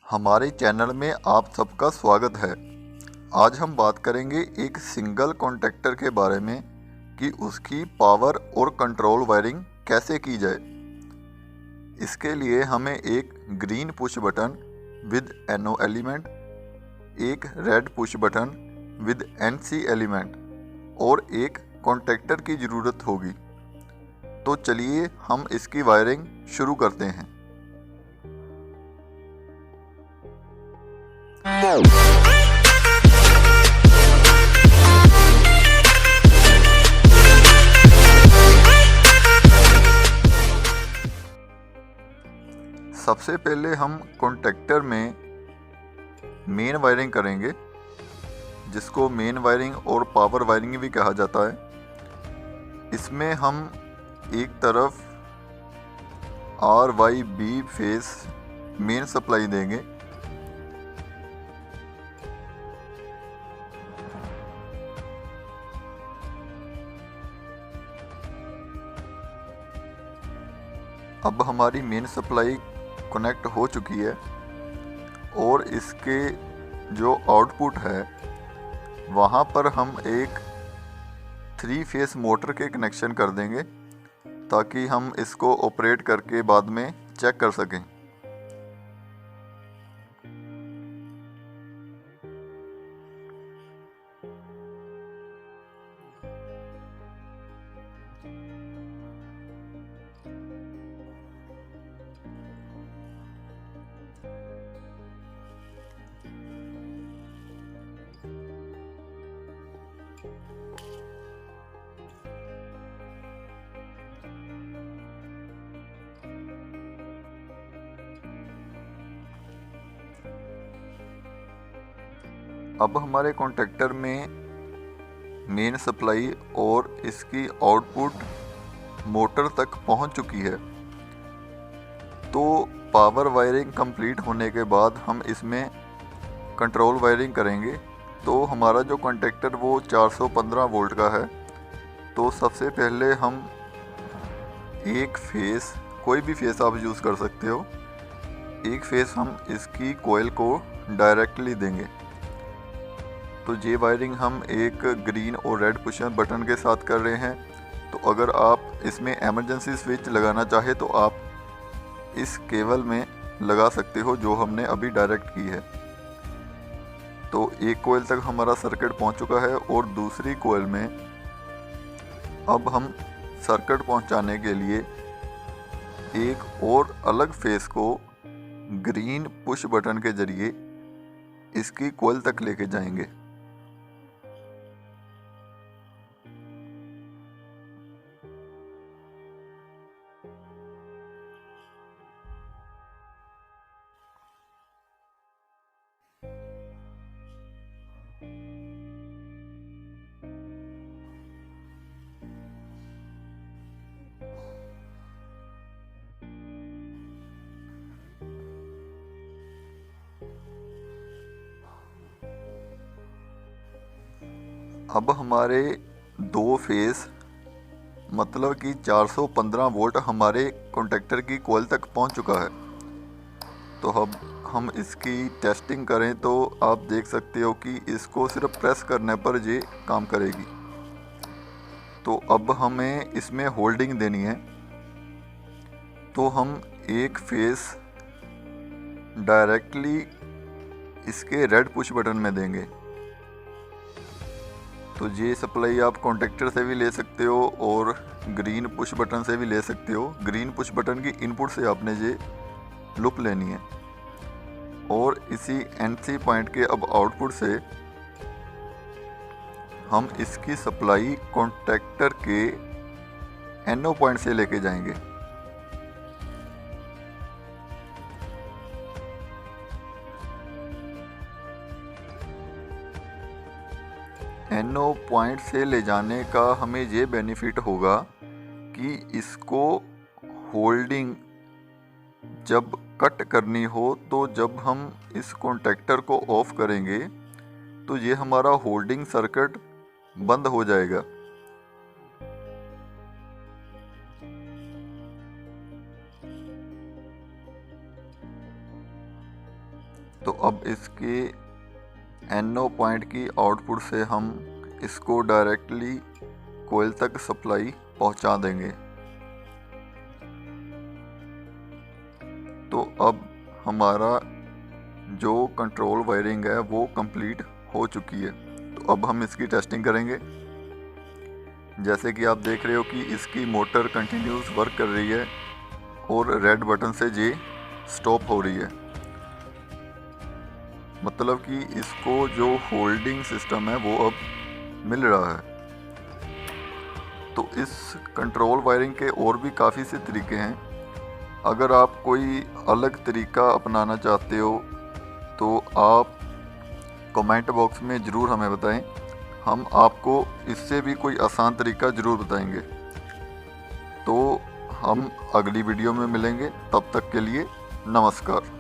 हमारे चैनल में आप सबका स्वागत है। आज हम बात करेंगे एक सिंगल कॉन्टैक्टर के बारे में कि उसकी पावर और कंट्रोल वायरिंग कैसे की जाए। इसके लिए हमें एक green push button with NO element, एक red push button with NC element और एक कॉन्टैक्टर की ज़रूरत होगी। तो चलिए हम इसकी वायरिंग शुरू करते हैं। सबसे पहले हम कॉन्टैक्टर में मेन वायरिंग करेंगे, जिसको मेन वायरिंग और पावर वायरिंग भी कहा जाता है। इसमें हम एक तरफ RYB फेस मेन सप्लाई देंगे, अब हमारी मेन सप्लाई कनेक्ट हो चुकी है और इसके जो आउटपुट है वहाँ पर हम एक 3 फेस मोटर के कनेक्शन कर देंगे ताकि हम इसको ऑपरेट करके बाद में चेक कर सकें। अब हमारे कॉन्टैक्टर में मेन सप्लाई और इसकी आउटपुट मोटर तक पहुंच चुकी है। तो पावर वायरिंग कंप्लीट होने के बाद हम इसमें कंट्रोल वायरिंग करेंगे। तो हमारा जो कॉन्टैक्टर वो 415 वोल्ट का है। तो सबसे पहले हम एक फेस, कोई भी फेस आप यूज़ कर सकते हो, एक फेस हम इसकी कॉइल को डायरेक्टली देंगे। तो ये वायरिंग हम एक ग्रीन और रेड पुश बटन के साथ कर रहे हैं। तो अगर आप इसमें इमरजेंसी स्विच लगाना चाहे तो आप इस केबल में लगा सकते हो, जो हमने अभी डायरेक्ट की है। तो एक कॉइल तक हमारा सर्किट पहुंच चुका है और दूसरी कॉइल में अब हम सर्किट पहुंचाने के लिए एक और अलग फेस को ग्रीन पुश बटन के जरिए इसकी कॉइल तक लेके जाएंगे। अब हमारे 2 फेस मतलब कि 415 वोल्ट हमारे कॉन्टैक्टर की कॉइल तक पहुंच चुका है। तो अब हम इसकी टेस्टिंग करें तो आप देख सकते हो कि इसको सिर्फ प्रेस करने पर ये काम करेगी। तो अब हमें इसमें होल्डिंग देनी है। तो हम एक फेस डायरेक्टली इसके रेड पुश बटन में देंगे। तो ये सप्लाई आप कॉन्टैक्टर से भी ले सकते हो और ग्रीन पुश बटन से भी ले सकते हो। ग्रीन पुश बटन की इनपुट से आपने ये लूप लेनी है और इसी NC पॉइंट के अब आउटपुट से हम इसकी सप्लाई कॉन्टैक्टर के NO पॉइंट से लेके जाएंगे। NO पॉइंट से ले जाने का हमें ये बेनिफिट होगा कि इसको होल्डिंग जब कट करनी हो, तो जब हम इस कॉन्टैक्टर को ऑफ करेंगे तो ये हमारा होल्डिंग सर्किट बंद हो जाएगा। तो अब इसके NO पॉइंट की आउटपुट से हम इसको डायरेक्टली कोयल तक सप्लाई पहुंचा देंगे। तो अब हमारा जो कंट्रोल वायरिंग है वो कंप्लीट हो चुकी है। तो अब हम इसकी टेस्टिंग करेंगे। जैसे कि आप देख रहे हो कि इसकी मोटर कंटिन्यूस वर्क कर रही है और रेड बटन से ये स्टॉप हो रही है, मतलब कि इसको जो होल्डिंग सिस्टम है वो अब मिल रहा है। तो इस कंट्रोल वायरिंग के और भी काफ़ी से तरीके हैं। अगर आप कोई अलग तरीका अपनाना चाहते हो तो आप कमेंट बॉक्स में ज़रूर हमें बताएं, हम आपको इससे भी कोई आसान तरीका ज़रूर बताएंगे। तो हम अगली वीडियो में मिलेंगे, तब तक के लिए नमस्कार।